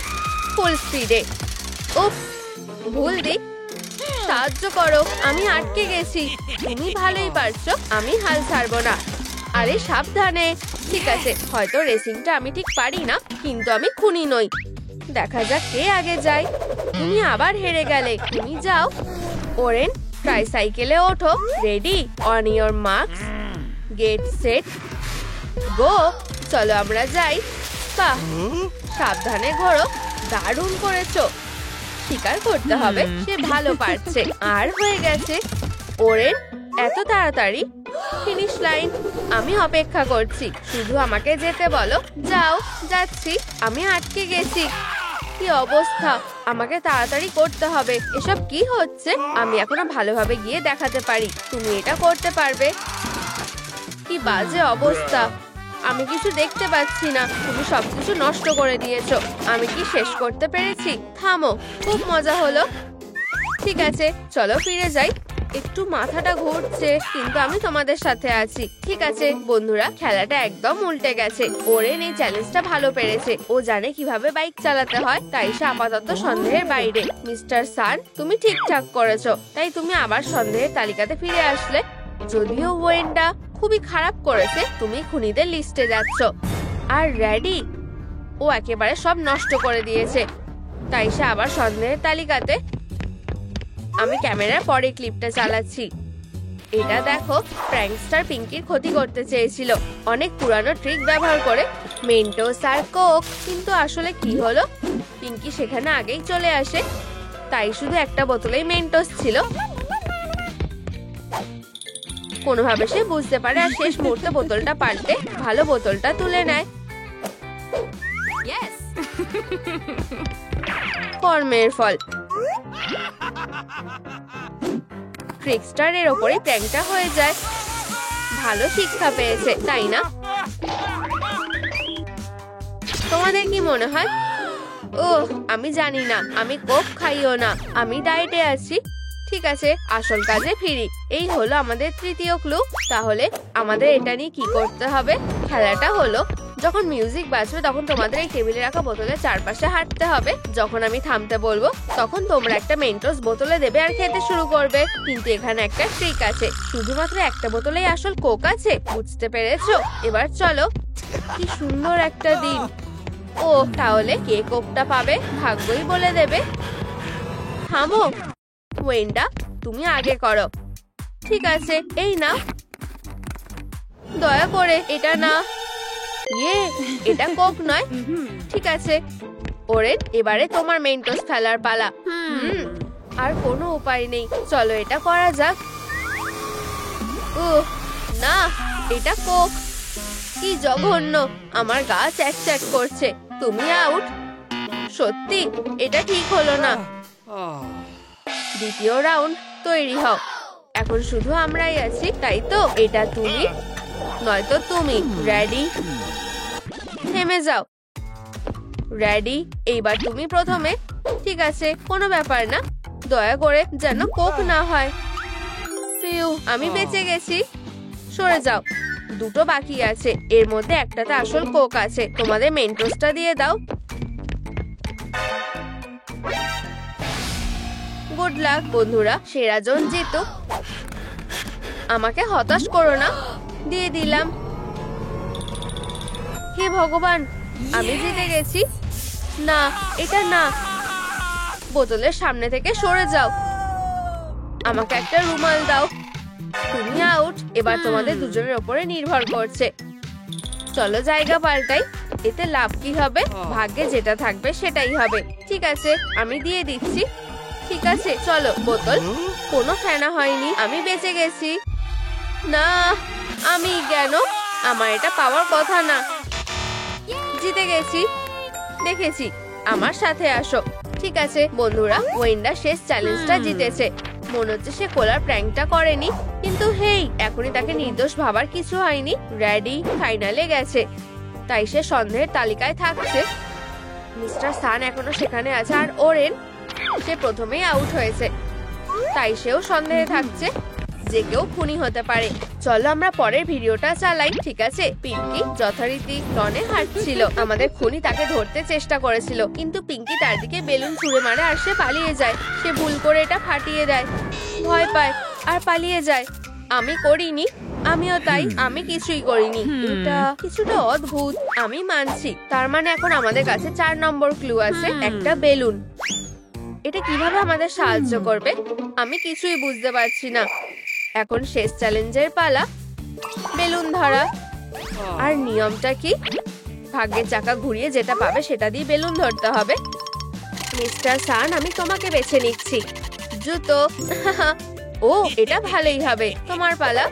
B: ফুল স্পিডে। উফ, ভুল দিক। সাহায্য করো, আমি আটকে গেছি। তুমি ভালোই পারছো, আমি হাল ছাড়বো না। আরে সাবধানে। ঠিক আছে, হয়তো রেসিংটা আমি ঠিক পারি না, কিন্তু আমি খুনি নই। দেখা যাক কে আগে যায়। তুমি আবার হেরে গেলে। তুমি যাও। ওরেন, ট্রাইসাইকেলে ওঠো। Ready? On your marks, get set go. চলো আমরা যাই। বাহ, সাবধানে ঘোরো। দারুণ করেছো। স্বীকার করতে হবে সে ভালো পারছে। আর হয়ে গেছে। ওরেন, এত তাড়াতাড়ি? Finish line. আমি অপেক্ষা করছি, শুধু আমাকে যেতে বলো। যাও। যাচ্ছি। আমি আটকে গেছি। কি অবস্থা! আমাকে তাড়াতাড়ি করতে হবে। এসব কি হচ্ছে? আমি এখনো ভালোভাবে গিয়ে দেখাতে পারি। তুমি এটা করতে পারবে? কি বাজে অবস্থা! আমি কিছু দেখতে পাচ্ছি না। তুমি সবকিছু নষ্ট করে দিয়েছো। আমি কি শেষ করতে পেরেছি? থামো, খুব মজা হলো। ঠিক আছে, চলো ফিরে যাই। একটু মাথাটা ঘুরছে, কিন্তু আমি তোমাদের সাথে আছি। ঠিক আছে বন্ধুরা, খেলাটা একদম উল্টে গেছে। ওরেন এই চ্যালেঞ্জটা ভালো পেরেছে। ও জানে কিভাবে বাইক চালাতে হয়, তাই সে আপাতত সন্দেহের বাইরে। মিস্টার সান, তুমি ঠিকঠাক করেছো, তাই তুমি আবার সন্দেহের তালিকাতে ফিরে আসলে। যদিও ওয়েন্ডা খুবই খারাপ করেছে, তুমি খুনিদের লিস্টে যাচ্ছ। আর রেডি? ও ও একেবারে সব নষ্ট করে দিয়েছে। তাই সে আবার সন্দেহের তালিকাতে। আমি ক্যামেরার পরে ক্লিপটা চালাচ্ছি। এটা দেখো, প্র্যাঙ্কস্টার পিঙ্কির ক্ষতি করতে চেয়েছিল অনেক পুরানো ট্রিক ব্যবহার করে, মেন্টোস আর কোক। কিন্তু আসলে কি হলো, পিঙ্কি সেখানে আগেই চলে আসে, তাই শুধু একটা বোতলেই মেন্টোস ছিল। কোনোভাবে সে বুঝতে পারে আর শেষ মুহূর্তে বোতলটা পাল্টে ভালো বোতলটা তুলে নেয়। কর্মের ফল। ট্রিকস্টারের ওপরে প্র্যাঙ্কটা হয়ে যায়। ভালো শিক্ষা পেয়েছে, তাই না? তোমাদের কি মনে হয়? আমি জানি না, আমি কোক খাইও না, আমি ডায়েটে আছি। ঠিক আছে, আসল কাজে ফিরি। এই হলো আমাদের তৃতীয় ক্লু। তাহলে আমাদের এটা নিয়ে কি করতে হবে? খেলাটা হলো, যখন মিউজিক বাজবে তখন তোমাদের এই টেবিলে রাখা বোতলের চারপাশে হাঁটতে হবে। যখন আমি থামতে বলবো তখন তোমরা একটা মেন্টোস বোতলে দেবে আর খেতে শুরু করবে। কিন্তু এখানে একটা ট্রিক আছে, শুধুমাত্র একটা বোতলেই আসল কোক আছে, বুঝতে পেরেছো? এবার চলো। কি সুন্দর একটা দিন। তাহলে কে কোকটা পাবে ভাগ্যই বলে দেবে। থামো ওয়েন্ডা, তুমি আগে করো। ঠিক আছে, এই না, দয়া করে এটা না। এটা কোক নয়। ঠিক আছে ওরেন, এবারে তোমার মেন্টোস ফেলার পালা। আর কোনো উপায় নেই, চলো এটা করা যাক। না, এটা কোক। কি জঘন্য, আমার গা চ্যাট চ্যাট করছে। তুমি আউট। সত্যি এটা ঠিক হলো না। দ্বিতীয় রাউন্ড তৈরি হও। এখন শুধু আমরাই আছি, তাই তো? এটা তুমি নয়তো তুমি। রেডি? থেমে যাও। রেডি? এইবার তুমি প্রথমে। ঠিক আছে, কোনো ব্যাপার না, দয়া করে যেন কোক না হয়। আমি বেঁচে গেছি। সরে যাও। দুটো বাকি আছে, এর মধ্যে একটাতে আসল কোক আছে। তোমাদের মেন্টোসটা দিয়ে দাও। গুড লাক বন্ধুরা, সেরা জন জিতো। আমাকে হতাশ করো না। দিয়ে দিলাম। হে ভগবান, আমি জিতে গেছি। না, এটা না। বোতলের সামনে থেকে সরে যাও। আমাকে একটা রুমাল দাও। তুমি আউট। এবার তোমাদের দুজনের ওপরে নির্ভর করছে। চলো জায়গা পাল্টাই। এতে লাভ কি হবে? ভাগ্যে যেটা থাকবে সেটাই হবে। ঠিক আছে, আমি দিয়ে দিচ্ছি। ঠিক আছে, চলো। বোতল কোনো ফেনা হয়নি, আমি বেঁচে গেছি। না, আমি কেন? আমার এটা পাওয়ার কথা না। জিতে গেছি। দেখেছি, আমার সাথে আসো। ঠিক আছে বন্ধুরা, ওয়েন্ডা শেষ চ্যালেঞ্জটা জিতেছে। মনে হচ্ছে সে কোলার প্র্যাঙ্কটা করেনি, কিন্তু হেই, এখনই তাকে নির্দোষ ভাবার কিছু হয়নি। রেডি? ফাইনালে গেছে, তাই সে সন্দেহের তালিকায় থাকছে। মিস্টার সান এখনো সেখানে আছে, আর ওরেন সে প্রথমেই আউট হয়েছে, তাই সেও সন্দেহে থাকছে যে কেউ খুনি হতে পারে। চলো আমরা পরের ভিডিওটা চালাই। ঠিক আছে, পিঙ্কি যথারীতি লনে হাঁটছিল। আমাদের খুনি তাকে ধরতে চেষ্টা করেছিল, কিন্তু পিঙ্কি তার দিকে বেলুন ছুঁড়ে মারে আর সে পালিয়ে যায়। সে ভুল করে এটা ফাটিয়ে দেয়, ভয় পায় আর পালিয়ে যায়। আমি করিনি। আমিও তাই, আমি কিছুই করিনি। এটা কিছুটা অদ্ভুত, আমি মানছি। তার মানে এখন আমাদের কাছে 4 নম্বর ক্লু আছে, একটা বেলুন। এটা কিভাবে আমাদের সাহায্য করবে আমি কিছুই বুঝতে পারছি না। এখন শেষ চ্যালেঞ্জের পালা, বেলুন ধরা। আর নিয়মটা কি? ভাগ্যের চাকা ঘুরিয়ে যেটা পাবে সেটা দিয়ে বেলুন ধরতে হবে। মিস্টার সান, আমি তোমাকে বেছে নিচ্ছি। জুতো। এটা ভালোই হবে। তোমার পালা।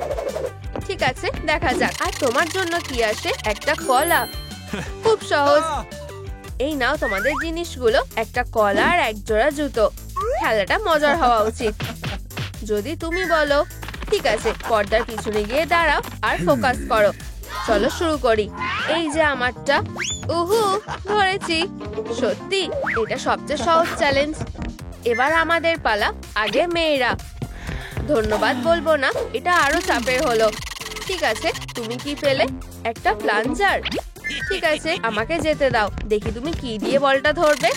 B: ঠিক আছে, দেখা যাক। আর তোমার জন্য কি আসে? একটা কলা। খুব সহজ। এই নাও তোমাদের জিনিসগুলো, একটা কলা আর এক জোড়া জুতো। খেলাটা মজার হওয়া উচিত, যদি তুমি বলো। ঠিক আছে, পর্দার পিছনে গিয়ে দাঁড়াও আর ফোকাস করো। চলো শুরু করি। এই যে আমারটা। ধরেছি। সত্যি এটা সবচেয়ে সহজ চ্যালেঞ্জ। এবার আমাদের পালা। আগে মেয়েরা। ধন্যবাদ বলবো না, এটা আরো চাপের হলো। ঠিক আছে, তুমি কি পেলে? একটা প্লাঞ্জার। ঠিক আছে, আমাকে যেতে দাও। দেখি তুমি কি দিয়ে বলটা ধরবে।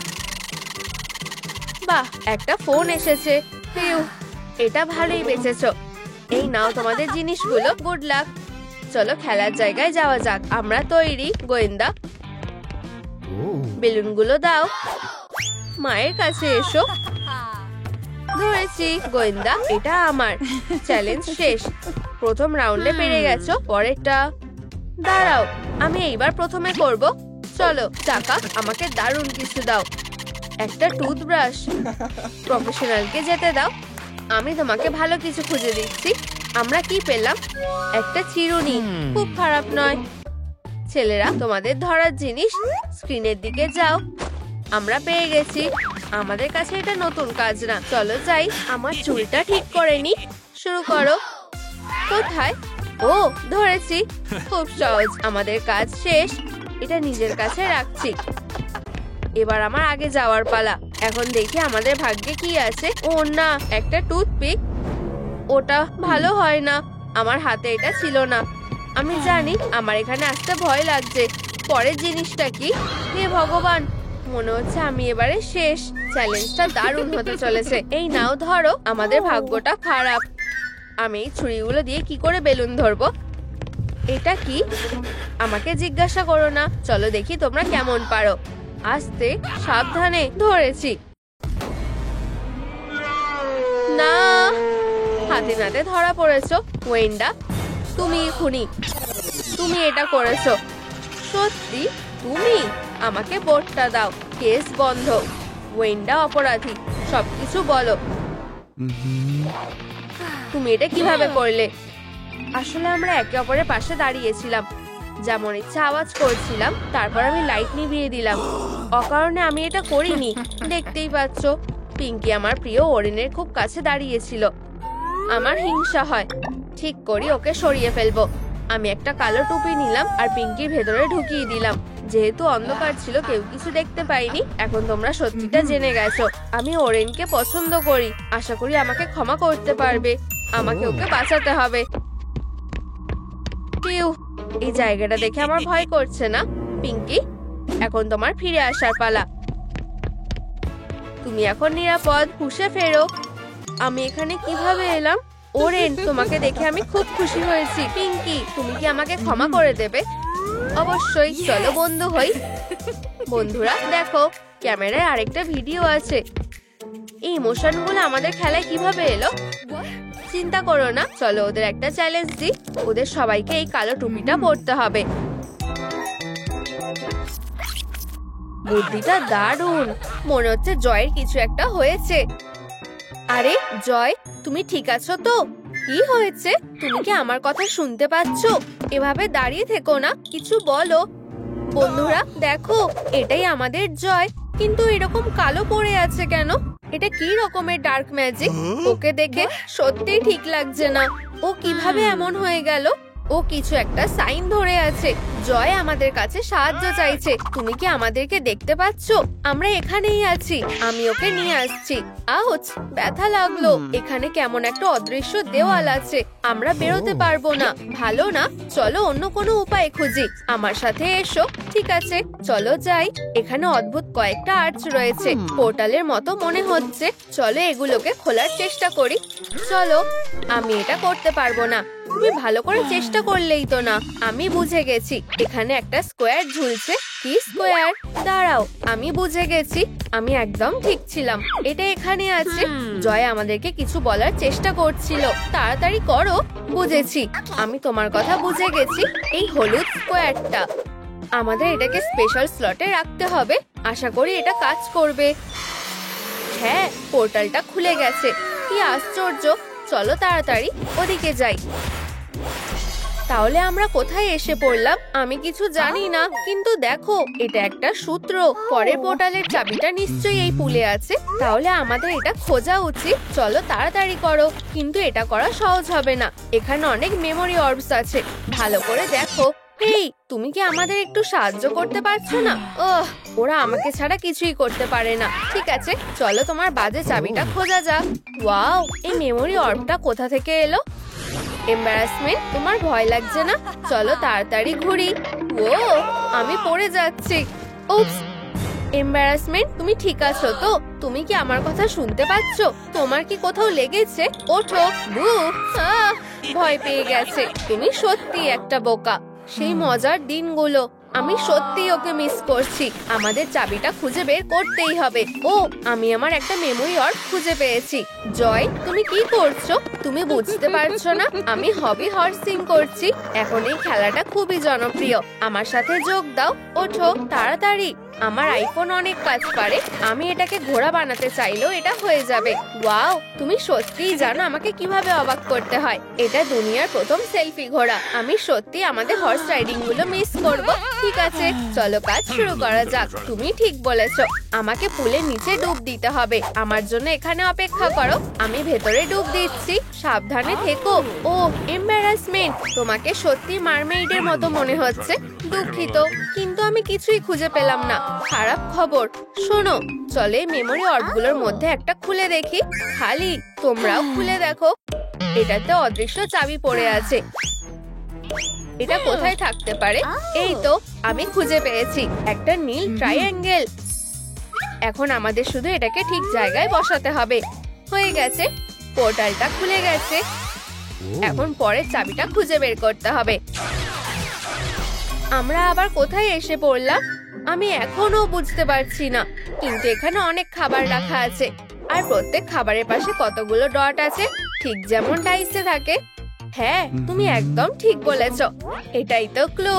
B: বাহ, একটা ফোন এসেছে। এটা ভালোই বেঁচেছো। এই নাও তোমাদের জিনিসগুলো। Good luck. চলো খেলার জায়গায় যাওয়া যাক। আমরা তৈরি গোয়েন্দা। বেলুনগুলো দাও, মায়ের কাছে এসো। ধরেছি গোয়েন্দা, এটা আমার। চ্যালেঞ্জ শেষ। প্রথম রাউন্ডে পেরে গেছো, পরেরটা। দাঁড়াও, আমি এইবার প্রথমে করব। চলো চাকা, আমাকে দারুণ কিছু দাও। একটা টুথব্রাশ। প্রফেশনালকে যেতে দাও, আমি তোমাকে ভালো কিছু খুঁজে দিচ্ছি। আমরা কি পেলাম? একটা চিরুনি। খুব খারাপ নয়। ছেলেরা, তোমাদের ধরার জিনিস স্ক্রিনের দিকে যাও। আমরা পেয়ে গেছি। আমাদের কাছে এটা নতুন কাজ না। চলো যাই। আমার চুলটা ঠিক করে নি। শুরু করো। কোথায়? ও, ধরেছি। খুব সহজ। আমাদের কাজ শেষ। এটা নিজের কাছে রাখছি। এবার আমার আগে যাওয়ার পালা। এখন দেখি আমাদের ভাগ্যে কি আছে। ও না, একটা টুথপিক। ওটা ভালো হয় না। আমার হাতে এটা ছিল না। আমি জানি আমার এখানে আসতে ভয় লাগছে। পরের জিনিসটা কি? হে ভগবান, মনে হচ্ছে আমি এবারে শেষ। চ্যালেঞ্জটা দারুণ হতে চলেছে। এই নাও ধরো। আমাদের ভাগ্যটা খারাপ। আমি এই ছুরিগুলো দিয়ে কি করে বেলুন ধরবো? এটা কি? আমাকে জিজ্ঞাসা করো না। চলো দেখি তোমরা কেমন পারো। আস্তে, সাবধানে। ধরেছি। না, হাতে নাতে ধরা পড়েছো। ওয়েন্ডা, তুমি খুনি। তুমি এটা করেছো। সত্যি? তুমি? আমাকে বোর্ডটা দাও। কেস বন্ধ। ওয়েন্ডা অপরাধী। সবকিছু বলো। তুমি এটা কিভাবে করলে? আসলে আমরা একে অপরের পাশে দাঁড়িয়েছিলাম, যেমন ইচ্ছা আওয়াজ করছিলাম। তারপর আমি লাইট নিভিয়ে দিলাম। অকারণে আমি এটা করিনি। দেখতেই পাচ্ছ, পিঙ্কি আমার প্রিয় ওরেনের খুব কাছে দাঁড়িয়েছিল। আমার হিংসা হয়। ঠিক করি, ওকে সরিয়ে ফেলবো। আমি একটা কালো টুপি নিলাম আর পিঙ্কির ভেতরে ঢুকিয়ে দিলাম। যেহেতু অন্ধকার ছিল, কেউ কিছু দেখতে পাইনি। এখন তোমরা সত্যিটা জেনে গেছো। আমি ওরেনকে পছন্দ করি। আশা করি আমাকে ক্ষমা করতে পারবে। আমাকে ওকে বাঁচাতে হবে। এই জায়গাটা দেখে আমার ভয় করছে না। পিঙ্কি, এখন তোমার ফিরে আসার পালা। তুমি এখন নিরাপদ। হুঁশে ফেরো। আমি এখানে কিভাবে এলাম? ওরেন, তোমাকে দেখে আমি খুব খুশি হয়েছি। পিঙ্কি, তুমি কি আমাকে ক্ষমা করে দেবে? অবশ্যই। চলো বন্ধু হই। বন্ধুরা দেখো, ক্যামেরায় আরেকটা ভিডিও আছে। এই ইমোশনগুলো আমাদের খেলায় কিভাবে এলো? চিন্তা করো না। চলো ওদের একটা চ্যালেঞ্জ দিই। ওদের সবাইকে এই কালো টুপিটা পরতে হবে। বুদ্ধিটা দারুণ। মনে হচ্ছে জয়ের কিছু একটা হয়েছে। আরে জয়, তুমি ঠিক আছো তো? কি হয়েছে? তুমি কি আমার কথা শুনতে পাচ্ছো? এভাবে দাঁড়িয়ে থেকো না, কিছু বলো। বন্ধুরা দেখো, এটাই আমাদের জয়। কিন্তু এরকম কালো পড়ে আছে কেন? এটা কি রকমের ডার্ক ম্যাজিক? ওকে দেখে সত্যিই ঠিক লাগছে না। ও কিভাবে এমন হয়ে গেল? ও কিছু একটা সাইন ধরে আছে। জয় আমাদের কাছে সাহায্য চাইছে। তুমি কি আমাদেরকে দেখতে পাচ্ছো? আমরা এখানেই আছি। আমি ওকে নিয়ে আসছি। আউচ, ব্যথা লাগলো। এখানে কেমন একটা অদৃশ্য দেওয়াল আছে। আমরা বেরোতে পারবো না। ভালো না। চলো অন্য কোনো উপায় খুঁজি। আমার সাথে এসো। ঠিক আছে, চলো যাই। এখানে অদ্ভুত কয়েকটা আর্চ রয়েছে, পোর্টালের মতো মনে হচ্ছে। চলো এগুলোকে খোলার চেষ্টা করি। চলো। আমি এটা করতে পারবো না। তুমি ভালো করে চেষ্টা করলেই তো না। আমি বুঝে গেছি। এখানে একটা স্কোয়ার ঝুলছে। কি স্কোয়ার? দাঁড়াও, আমি বুঝে গেছি। আমি একদম ঠিক ছিলাম। এটা এখানে আছে। জয় আমাদেরকে কিছু বলার চেষ্টা করছিল। তাড়াতাড়ি করো। বুঝেছি। আমি তোমার কথা বুঝে গেছি। এই হলুদ স্কোয়ারটা, আমাদের এটাকে স্পেশাল স্লটে রাখতে হবে। আশা করি এটা কাজ করবে। হ্যাঁ, পোর্টালটা খুলে গেছে। কি আশ্চর্য। চলো তাড়াতাড়ি ওদিকে যাই। তাহলে আমরা কোথায় এসে পড়লাম? আমি কিছু জানি না, কিন্তু দেখো, এটা একটা সূত্র। পরের পোর্টালের চাবিটা নিশ্চয়ই এই পুলে আছে। তাহলে আমাদের এটা খোঁজা উচিত। চলো তাড়াতাড়ি করো। কিন্তু এটা করা সহজ হবে না। এখানে অনেক মেমোরি অর্বস আছে। ভালো করে দেখো। এই, তুমি কি আমাদের একটু সাহায্য করতে পারছো না? ওরা আমাকে ছাড়া কিছুই করতে পারে না। ঠিক আছে, চলো তোমার বাজে চাবিটা খোঁজা যাক। ওয়াও, এই মেমোরি অর্বটা কোথা থেকে এলো? এম্বারাসমেন্ট, তোমার ভয় লাগছে না? চলো তাড়াতাড়ি ঘুরি। ও, আমি পড়ে যাচ্ছি। উপস। এম্বারাসমেন্ট, তুমি ঠিক আছো তো? তুমি কি আমার কথা শুনতে পাচ্ছো? তোমার কি কোথাও লেগেছে? ওঠো। বু, ভয় পেয়ে গেছে। তুমি সত্যি একটা বোকা। সেই মজার দিনগুলো। আমি সত্যি ওকে মিস করছি। আমাদের চাবিটা খুঁজে বের করতেই হবে। ও, আমি আমার একটা মেমোরি অর্ব খুঁজে পেয়েছি। জয়, তুমি কি করছো? তুমি বুঝতে পারছো না? আমি হবি হর্সিং করছি। এখন এই খেলাটা খুবই জনপ্রিয়। আমার সাথে যোগ দাও। ওঠো তাড়াতাড়ি। আমার আইফোন অনেক কাজ পারে। আমি এটাকে ঘোড়া বানাতে চাইলেও এটা হয়ে যাবে। ওয়াও, তুমি সত্যিই জানো আমাকে কিভাবে অবাক করতে হয়। এটা দুনিয়ার প্রথম সেলফি ঘোড়া। আমি সত্যি আমাদের হর্স রাইডিং গুলো মিস করব। ঠিক আছে, চলো কাজ শুরু করা যাক। তুমি ঠিক বলেছো, আমাকে পুলের নিচে ডুব দিতে হবে। আমার জন্য এখানে অপেক্ষা করো। আমি ভেতরে ডুব দিচ্ছি। সাবধানে থেকো। ও, এম্বারাসমেন্ট। তোমাকে সত্যি মারমেইডের মতো মনে হচ্ছে। দুঃখিত, কিন্তু আমি কিছুই খুঁজে পেলাম না। খারাপ খবর। শোনো, চলে মেমোরি অর্বগুলোর মধ্যে একটা খুলে দেখি। খালি। তোমরাও খুলে দেখো। এটাতে অদৃশ্য চাবি পড়ে আছে। এটা কোথায় থাকতে পারে? এই তো, আমি খুঁজে পেয়েছি একটা নীল ট্রায়াঙ্গেল। এখন আমাদের শুধু এটাকে ঠিক জায়গায় বসাতে হবে। হয়ে গেছে, পোর্টালটা খুলে গেছে। এখন পরের চাবিটা খুঁজে বের করতে হবে। আমরা আবার কোথায় এসে পড়লাম? আমি এখনো বুঝতে পারছি না। কিন্তু এখানে অনেক খাবার রাখা আছে, আর প্রত্যেক খাবারের পাশে কতগুলো ডট আছে, ঠিক যেমন ডাইসে থাকে। হ্যাঁ, তুমি একদম ঠিক বলেছো। এটাই তো ক্লু।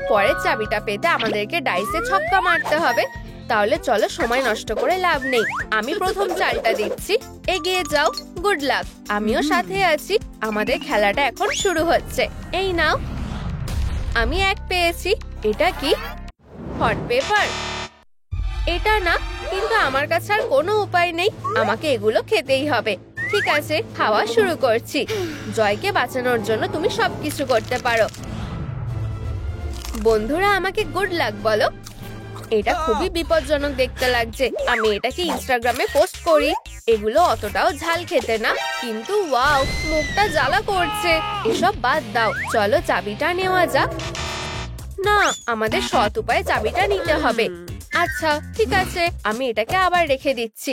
B: পরের চাবিটা পেতে আমাদেরকে ডাইসে ছক্কা মারতে হবে। তাহলে চলো, সময় নষ্ট করে লাভ নেই। আমি প্রথম চালটা দিচ্ছি। এগিয়ে যাও। Good luck. আমিও সাথে আছি। আমাদের খেলাটা এখন শুরু হচ্ছে। এই নাও। আমি এক পেয়েছি। এটা কি? Hot paper? এটা না, কিন্তু আমার কাছে আর কোনো উপায় নেই। আমাকে এগুলো খেতেই হবে। ঠিক আছে, খাওয়া শুরু করছি। জয়কে বাঁচানোর জন্য তুমি সবকিছু করতে পারো। বন্ধুরা আমাকে গুড লাক বলো। এটা খুবই বিপজ্জনক দেখতে লাগছে। আমি এটাকে ইনস্টাগ্রামে পোস্ট করি। এগুলো অতটাও ঝাল খেতে না, কিন্তু ওয়াও, মুখটা জ্বালা করছে। এসব বাদ দাও, চলো চাবিটা নেওয়া যাক। না, আমাদের সৎ উপায়ে চাবিটা নিতে হবে। আচ্ছা ঠিক আছে, আমি এটাকে আবার রেখে দিচ্ছি।